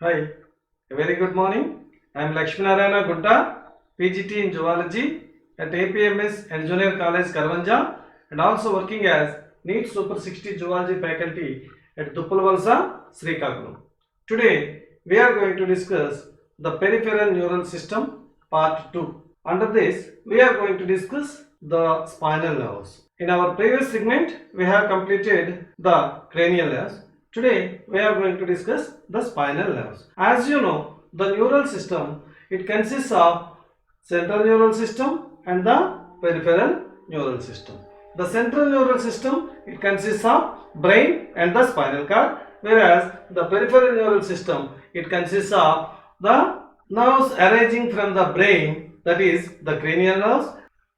Hi, a very good morning. I am Lakshminarayana Gutta, PGT in Zoology at APMS and Junior College Karavanja and also working as NEET Super 60 Zoology faculty at Tuppalvalsa, Srikakulam. Today we are going to discuss the peripheral neural system part 2. Under this we are going to discuss the spinal nerves. In our previous segment we have completed the cranial nerves. Today we are going to discuss the spinal nerves. As you know, the neural system, it consists of central neural system and the peripheral neural system. The central neural system, it consists of brain and the spinal cord, whereas the peripheral neural system, it consists of the nerves arising from the brain, that is the cranial nerves,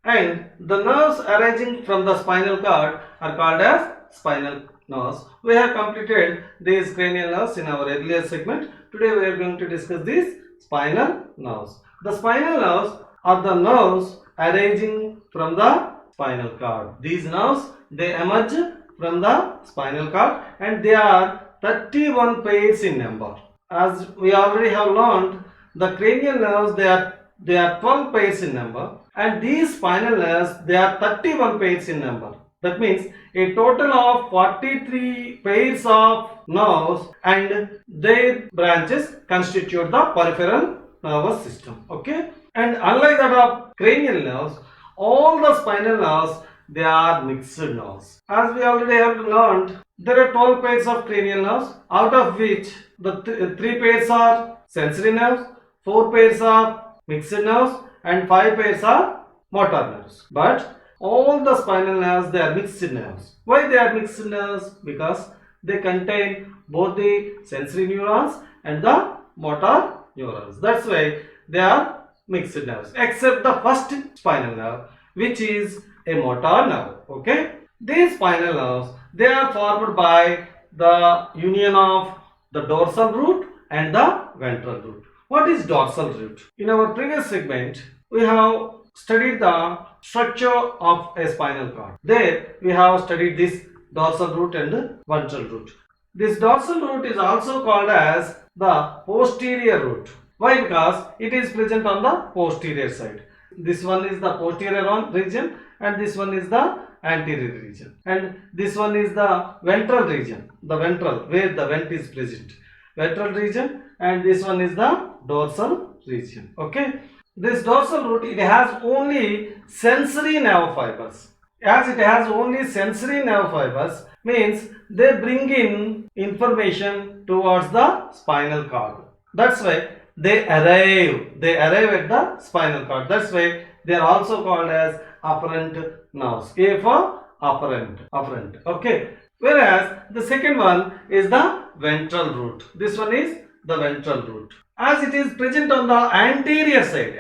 and the nerves arising from the spinal cord are called as spinal nerves. We have completed these cranial nerves in our earlier segment. Today we are going to discuss these spinal nerves. The spinal nerves are the nerves arising from the spinal cord. These nerves, they emerge from the spinal cord and they are 31 pairs in number. As we already have learned, the cranial nerves, they are 12 pairs in number, and these spinal nerves, they are 31 pairs in number. That means a total of 43 pairs of nerves and their branches constitute the peripheral nervous system. Okay, and unlike that of cranial nerves, all the spinal nerves, they are mixed nerves. As we already have learned, there are 12 pairs of cranial nerves, out of which the 3 pairs are sensory nerves, 4 pairs are mixed nerves, and 5 pairs are motor nerves. But all the spinal nerves, they are mixed nerves. Why they are mixed nerves? Because they contain both the sensory neurons and the motor neurons. That's why they are mixed nerves, except the first spinal nerve, which is a motor nerve. Okay, these spinal nerves, they are formed by the union of the dorsal root and the ventral root. What is dorsal root? In our previous segment, we have studied the structure of a spinal cord. There we have studied this dorsal root and ventral root. This dorsal root is also called as the posterior root. Why? Because it is present on the posterior side. This one is the posterior region and this one is the anterior region, and this one is the ventral region, the ventral, where the vent is present, ventral region, and this one is the dorsal region. Okay, this dorsal root, it has only sensory nerve fibers. As it has only sensory nerve fibers, means they bring in information towards the spinal cord. That's why they arrive at the spinal cord. That's why they are also called as afferent nerves. A for afferent. Okay. Whereas the second one is the ventral root. This one is the ventral root. As it is present on the anterior side,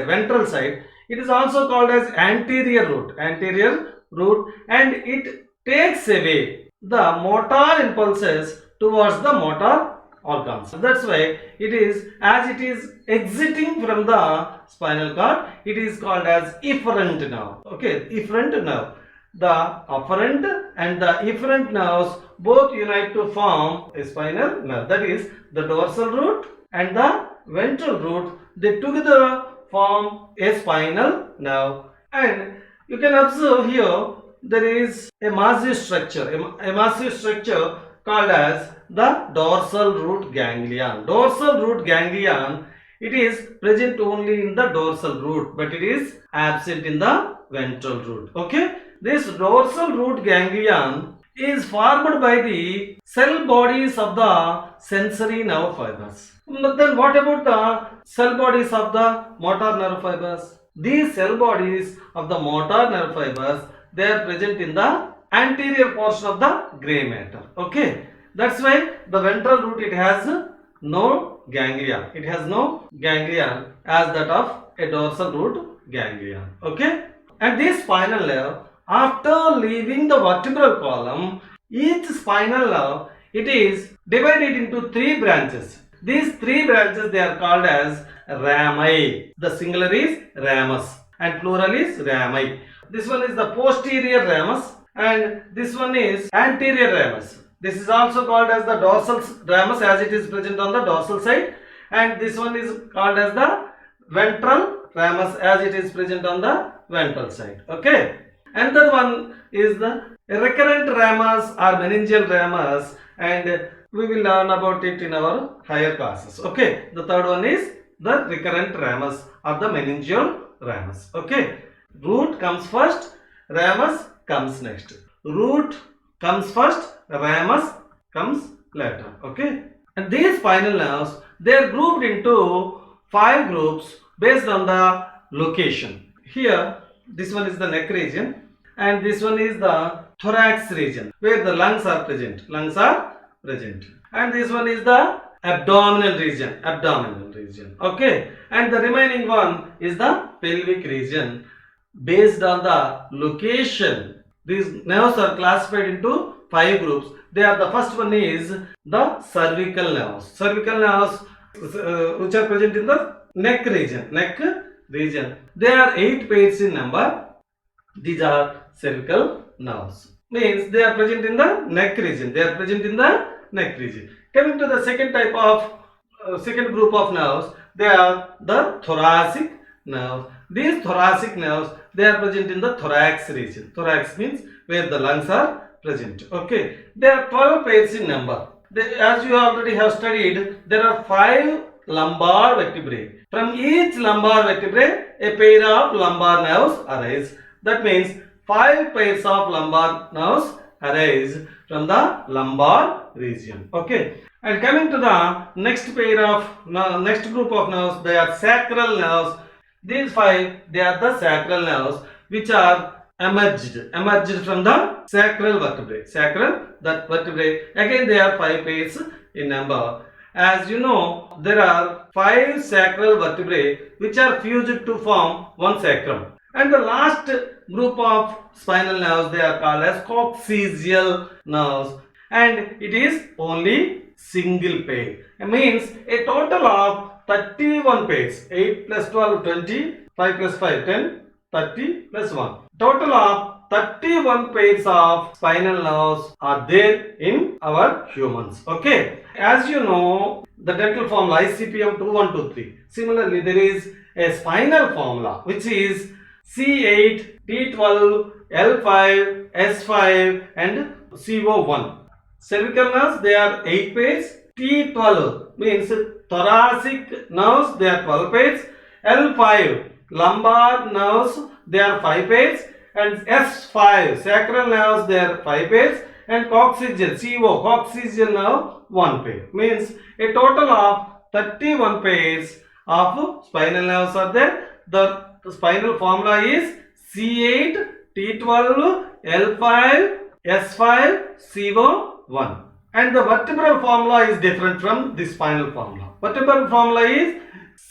ventral side, it is also called as anterior root, and it takes away the motor impulses towards the motor organs. That's why it is, as it is exiting from the spinal cord, it is called as efferent nerve. Okay, efferent nerve. The afferent and the efferent nerves both unite to form a spinal nerve. That is, the dorsal root and the ventral root, they together form a spinal nerve. And you can observe here there is a massive structure, called as the dorsal root ganglion. Dorsal root ganglion, it is present only in the dorsal root, but it is absent in the ventral root. Okay, this dorsal root ganglion is formed by the cell bodies of the sensory nerve fibers. But then what about the cell bodies of the motor nerve fibers? These cell bodies of the motor nerve fibers, they are present in the anterior portion of the gray matter. Okay, that's why the ventral root, it has no ganglia. It has no ganglia as that of a dorsal root ganglion. Okay, and this spinal nerve, after leaving the vertebral column, each spinal nerve, it is divided into 3 branches. These 3 branches, they are called as rami. The singular is ramus and plural is rami. This one is the posterior ramus and this one is anterior ramus. This is also called as the dorsal ramus as it is present on the dorsal side, and this one is called as the ventral ramus as it is present on the ventral side. Okay. Another one is the recurrent ramus or meningeal ramus, and we will learn about it in our higher classes. Okay. The third one is the recurrent ramus or the meningeal ramus. Okay. Root comes first, ramus comes next. Root comes first, ramus comes later. Okay. And these spinal nerves, they are grouped into 5 groups based on the location. Here, this one is the neck region, and this one is the thorax region where the lungs are present. Lungs are present. And this one is the abdominal region. Abdominal region. Okay. And the remaining one is the pelvic region. Based on the location, these nerves are classified into 5 groups. They are, the first one is the cervical nerves. Cervical nerves which are present in the neck region. Neck region. There are 8 pairs in number. These are cervical nerves. Means they are present in the neck region. They are present in the neck region. Coming to the second type of second group of nerves, they are the thoracic nerves. These thoracic nerves, they are present in the thorax region. Thorax means where the lungs are present. Okay. There are 12 pairs in number. As you already have studied, there are 5 lumbar vertebrae. From each lumbar vertebrae, a pair of lumbar nerves arise. That means 5 pairs of lumbar nerves arise from the lumbar region. Okay. And coming to the next pair of next group of nerves, they are sacral nerves. These 5, they are the sacral nerves which are emerged from the sacral vertebrae. Sacral vertebrae. Again, they are 5 pairs in number. As you know, there are 5 sacral vertebrae which are fused to form one sacrum. And the last group of spinal nerves, they are called as coccygeal nerves, and it is only single pair. It means a total of 31 pairs. 8 plus 12, 20, 5 plus 5, 10, 30 plus 1. Total of 31 pairs of spinal nerves are there in our humans. Okay. As you know, the dental formula ICPM 2123. Similarly, there is a spinal formula which is C8, T12, L5, S5 and CO1. Cervical nerves, they are 8 pairs. T12 means thoracic nerves, they are 12 pairs. L5 lumbar nerves, they are 5 pairs. And S5 sacral nerves, they are 5 pairs. And coccygeal, CO, coccygeal nerve, 1 pair. Means a total of 31 pairs of spinal nerves are there. The spinal formula is C8, T12, L5, S5, CO1. And the vertebral formula is different from the spinal formula. Vertebral formula is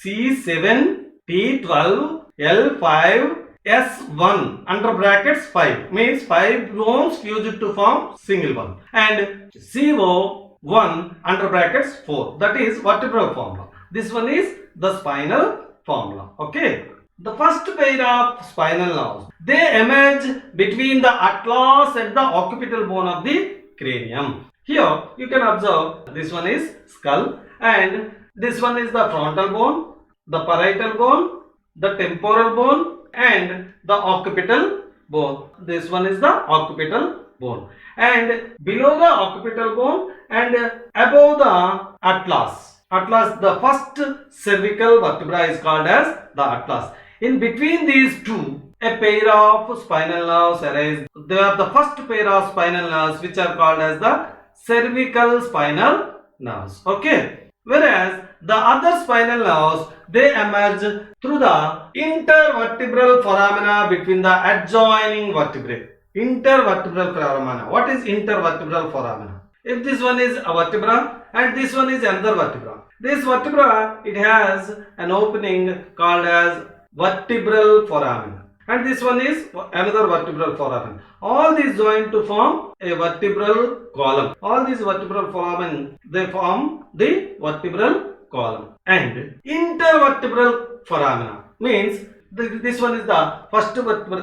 C7, T12, L5, S1 under brackets 5. Means 5 bones fused to form single one. And CO1 under brackets 4. That is vertebral formula. This one is the spinal formula. Okay. The first pair of spinal nerves, they emerge between the atlas and the occipital bone of the cranium. Here you can observe this one is skull and this one is the frontal bone, the parietal bone, the temporal bone and the occipital bone. This one is the occipital bone. And below the occipital bone and above the atlas. Atlas, the first cervical vertebra is called as the atlas. In between these two, a pair of spinal nerves arise. They are the first pair of spinal nerves which are called as the cervical spinal nerves. Okay. Whereas the other spinal nerves, they emerge through the intervertebral foramina between the adjoining vertebrae. Intervertebral foramina. What is intervertebral foramina? If this one is a vertebra and this one is another vertebra. This vertebra, it has an opening called as vertebral foramen. And this one is another vertebral foramen. All these join to form a vertebral column. All these vertebral foramen, they form the vertebral column. And intervertebral foramina means this one is the first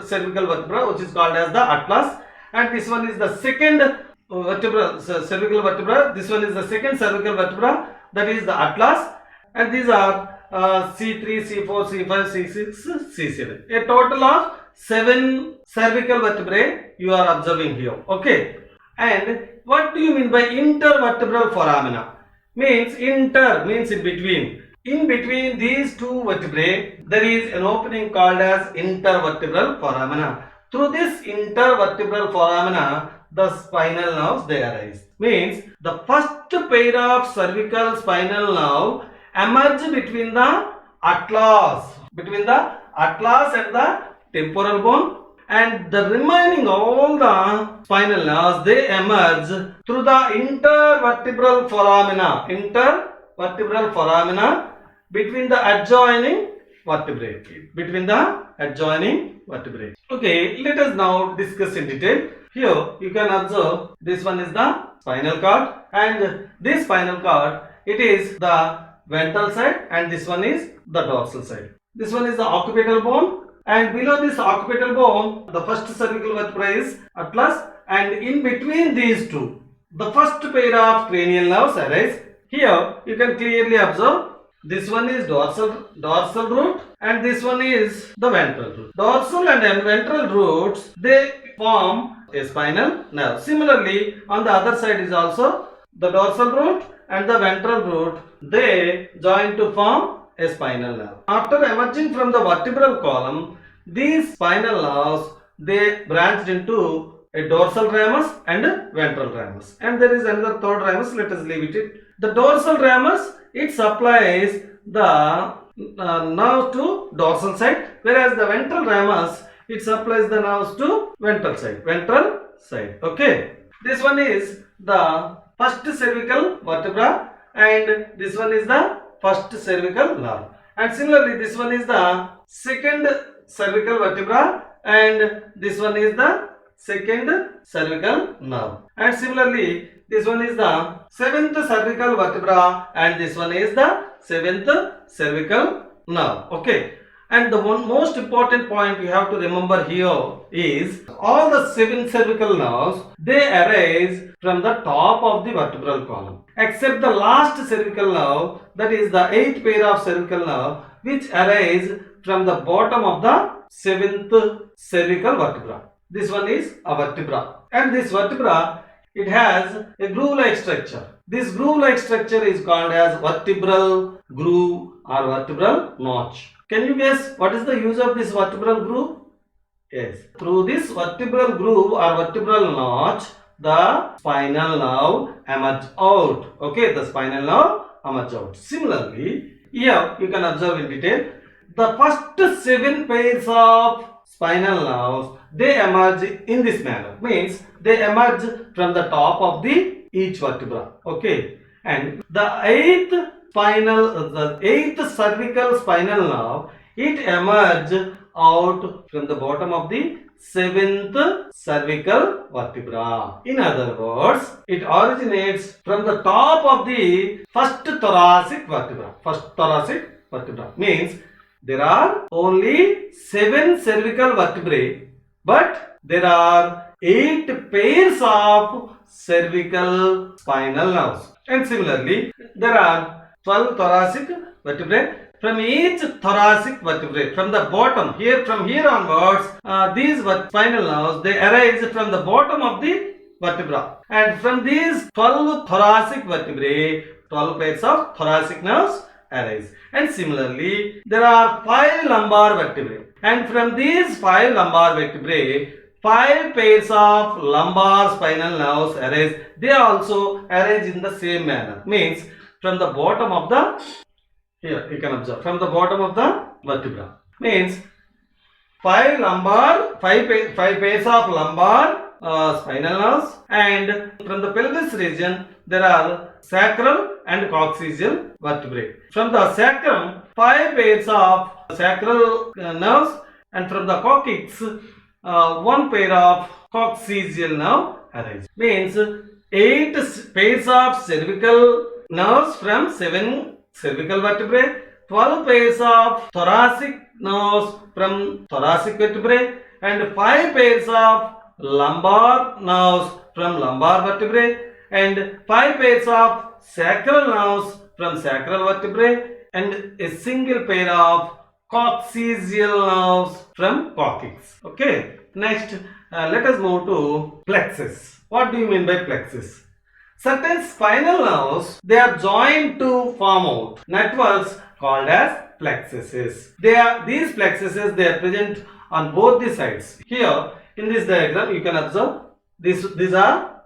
cervical vertebra which is called as the atlas, and this one is the second vertebra, cervical vertebra. This one is the second cervical vertebra, that is the atlas, and these are C3, C4, C5, C6, C7. A total of 7 cervical vertebrae you are observing here. Okay. And what do you mean by intervertebral foramina? Means inter means in between. In between these two vertebrae, there is an opening called as intervertebral foramina. Through this intervertebral foramina, the spinal nerves they arise. Means the first pair of cervical spinal nerve emerge between the atlas and the temporal bone, and the remaining all the spinal nerves they emerge through the intervertebral foramina between the adjoining vertebrae. Okay, let us now discuss in detail. Here you can observe this one is the spinal cord, and this spinal cord, it is the ventral side, and this one is the dorsal side. This one is the occipital bone, and below this occipital bone the first cervical vertebra is atlas, and in between these two the first pair of cranial nerves arise. Here you can clearly observe this one is dorsal root, and this one is the ventral root. Dorsal and ventral roots they form a spinal nerve. Similarly, on the other side is also the dorsal root and the ventral root, they join to form a spinal nerve. After emerging from the vertebral column, these spinal nerves they branched into a dorsal ramus and ventral ramus, and there is another third ramus. Let us leave it. The dorsal ramus, it supplies the nerve to dorsal side, whereas the ventral ramus, it supplies the nerves to ventral side. Okay, this one is the first cervical vertebra, and this one is the first cervical nerve, and similarly this one is the second cervical vertebra, and this one is the second cervical nerve, and similarly this one is the seventh cervical vertebra, and this one is the seventh cervical nerve. Okay, and the one most important point you have to remember here is all the 7 cervical nerves they arise from the top of the vertebral column, except the last cervical nerve, that is the 8th pair of cervical nerve, which arise from the bottom of the 7th cervical vertebra. This one is a vertebra, and this vertebra it has a groove-like structure. This groove-like structure is called as vertebral groove or vertebral notch. Can you guess what is the use of this vertebral groove? Yes, through this vertebral groove or vertebral notch, the spinal nerve emerge out. Okay, the spinal nerve emerge out. Similarly, here you can observe in detail the first 7 pairs of spinal nerves they emerge in this manner. Means they emerge from the top of the each vertebra. Okay, and the 8th cervical spinal nerve, it emerge out from the bottom of the 7th cervical vertebra. In other words, it originates from the top of the first thoracic vertebra. Means there are only 7 cervical vertebrae, but there are 8 pairs of cervical spinal nerves, and similarly there are 12 thoracic vertebrae. From each thoracic vertebrae, from the bottom, from here onwards, these spinal nerves they arise from the bottom of the vertebra, and from these 12 thoracic vertebrae, 12 pairs of thoracic nerves arise. And similarly there are 5 lumbar vertebrae, and from these 5 lumbar vertebrae 5 pairs of lumbar spinal nerves arise. They also arise in the same manner. Means from the bottom of the, here you can observe, from the bottom of the vertebra. Means 5 pairs of lumbar spinal nerves, and from the pelvis region there are sacral and coccygeal vertebrae. From the sacrum 5 pairs of sacral nerves, and from the coccyx 1 pair of coccygeal nerve arise. Means 8 pairs of cervical nerves from 7 cervical vertebrae, 12 pairs of thoracic nerves from thoracic vertebrae, and 5 pairs of lumbar nerves from lumbar vertebrae, and 5 pairs of sacral nerves from sacral vertebrae, and a single pair of coccygeal nerves from coccyx. Okay. Next, let us move to plexus. What do you mean by plexus? Certain spinal nerves, they are joined to form out networks called as plexuses. These plexuses, they are present on both the sides. Here in this diagram you can observe these are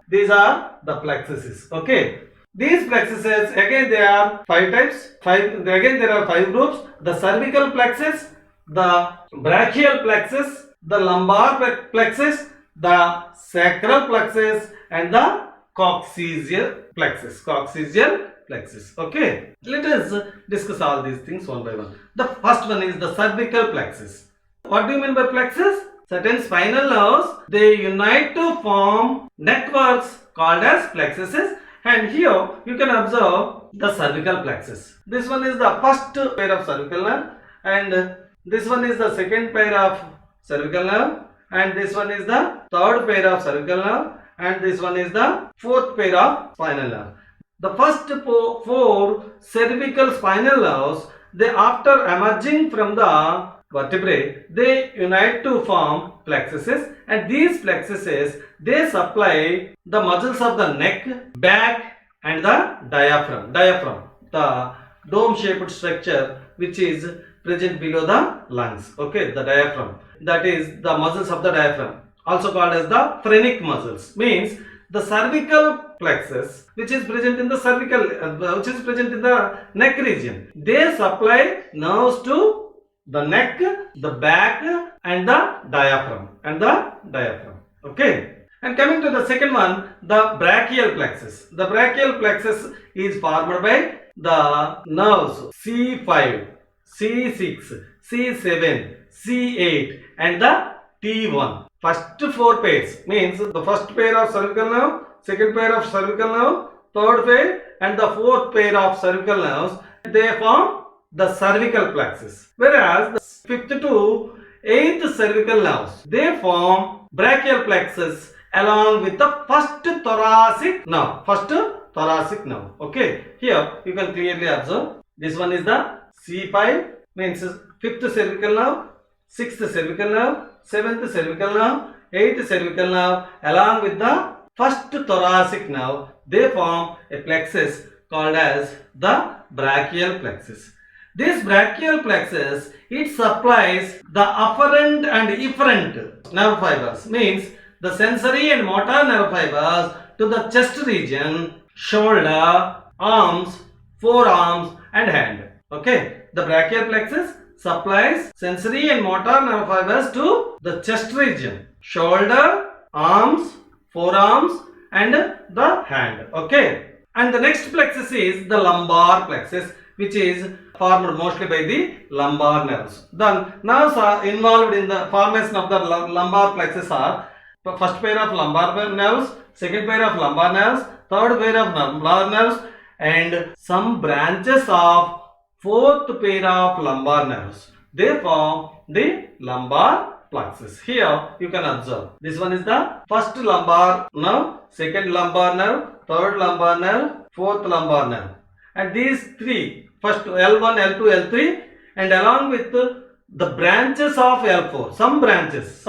the plexuses. Okay. These plexuses, again they are 5 types. Again there are 5 groups: the cervical plexus, the brachial plexus, the lumbar plexus, the sacral plexus, and the coccygeal plexus. Okay. Let us discuss all these things one by one. The first one is the cervical plexus. What do you mean by plexus? Certain spinal nerves, they unite to form networks called as plexuses, and here you can observe the cervical plexus. This one is the first pair of cervical nerve, and this one is the second pair of cervical nerve, and this one is the third pair of cervical nerve, and this one is the fourth pair of spinal nerve. The first 4 cervical spinal nerves, they after emerging from the vertebrae, they unite to form plexuses, and these plexuses, they supply the muscles of the neck, back, and the diaphragm, the dome shaped structure which is present below the lungs. Okay, the diaphragm, that is the muscles of the diaphragm, also called as the phrenic muscles. Means the cervical plexus, which is present in the neck region, they supply nerves to the neck, the back, and the diaphragm, Okay. And coming to the second one, the brachial plexus. The brachial plexus is formed by the nerves C5, C6, C7, C8, and the T1. First 4 pairs means the first pair of cervical nerve, second pair of cervical nerve, third pair, and the fourth pair of cervical nerves, they form the cervical plexus. Whereas the 5th to 8th cervical nerves, they form brachial plexus along with the first thoracic nerve. Okay. Here you can clearly observe this one is the C5, means 5th cervical nerve, 6th cervical nerve, 7th cervical nerve, 8th cervical nerve, along with the first thoracic nerve, they form a plexus called as the brachial plexus. This brachial plexus, it supplies the afferent and efferent nerve fibers, means the sensory and motor nerve fibers to the chest region, shoulder, arms, forearms, and hand. Okay, the brachial plexus supplies sensory and motor nerve fibers to the chest region, shoulder, arms, forearms, and the hand. Okay, and the next plexus is the lumbar plexus, which is formed mostly by the lumbar nerves. The nerves are involved in the formation of the lumbar plexus are the first pair of lumbar nerves, second pair of lumbar nerves, third pair of lumbar nerves, and some branches of fourth pair of lumbar nerves. They form the lumbar plexus. Here you can observe this one is the first lumbar nerve, second lumbar nerve, third lumbar nerve, fourth lumbar nerve, and these 3, first L1, L2, L3, and along with the branches of L4, some branches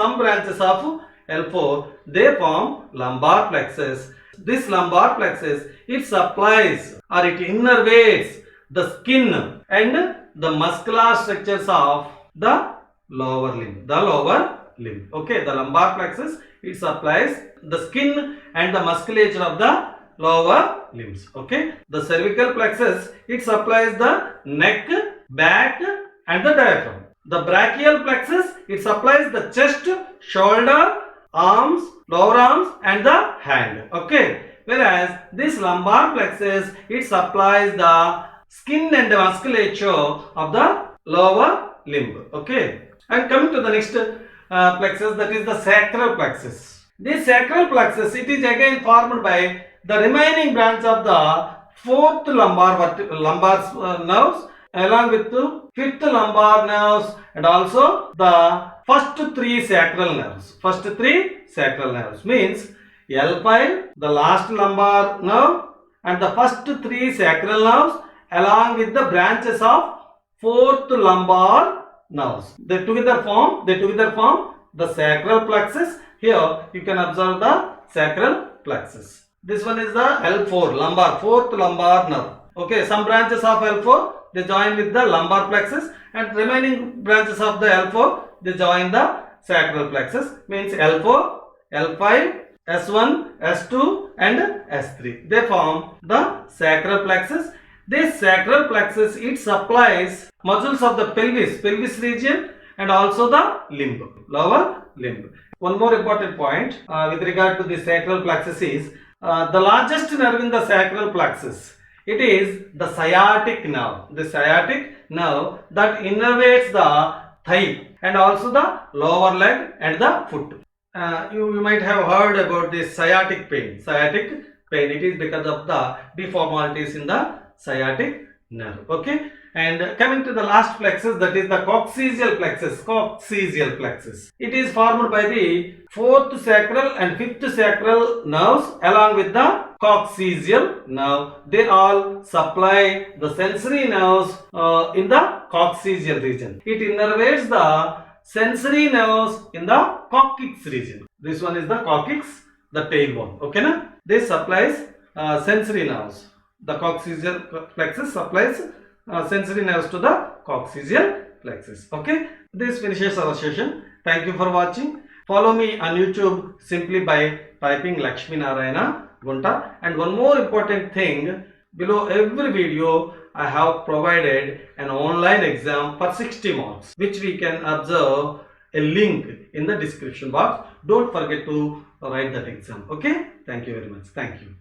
of L4, they form lumbar plexus. This lumbar plexus, it supplies or it innervates the skin and the muscular structures of the lower limb. Okay, the lumbar plexus, it supplies the skin and the musculature of the lower limbs. Okay, the cervical plexus, it supplies the neck, back, and the diaphragm. The brachial plexus, it supplies the chest, shoulder, arms, lower arms, and the hand. Okay, whereas this lumbar plexus, it supplies the skin and the musculature of the lower limb. Okay, and coming to the next plexus, that is the sacral plexus. This sacral plexus, it is again formed by the remaining branch of the fourth lumbar nerves, along with the fifth lumbar nerves and also the first three sacral nerves. First three sacral nerves means L5, the last lumbar nerve and the first three sacral nerves along with the branches of fourth lumbar nerves. They together form the sacral plexus. Here you can observe the sacral plexus. This one is the L4 lumbar, fourth lumbar nerve. Okay, some branches of L4 they join with the lumbar plexus and remaining branches of the L4 they join the sacral plexus, means L4, L5, S1, S2 and S3. They form the sacral plexus. This sacral plexus, it supplies muscles of the pelvis region and also the limb, lower limb. One more important point with regard to the sacral plexus is the largest nerve in the sacral plexus. It is the sciatic nerve. The sciatic nerve that innervates the thigh and also the lower leg and the foot. You might have heard about this sciatic pain. Sciatic pain, it is because of the deformities in the sciatic nerve. Okay, and coming to the last plexus, that is the coccygeal plexus. Coccygeal plexus, it is formed by the fourth sacral and fifth sacral nerves along with the coccygeal nerve. They all supply the sensory nerves in the coccygeal region. It innervates the sensory nerves in the coccyx region. This one is the coccyx, the tailbone. Okay, na? This supplies sensory nerves. The coccygeal plexus supplies sensory nerves to the coccygeal plexus. Okay, this finishes our session. Thank you for watching. Follow me on YouTube simply by typing Lakshmi Narayana Gunta. And one more important thing, below every video I have provided an online exam for 60 marks, which we can observe a link in the description box. Don't forget to write that exam. Okay, thank you very much. Thank you.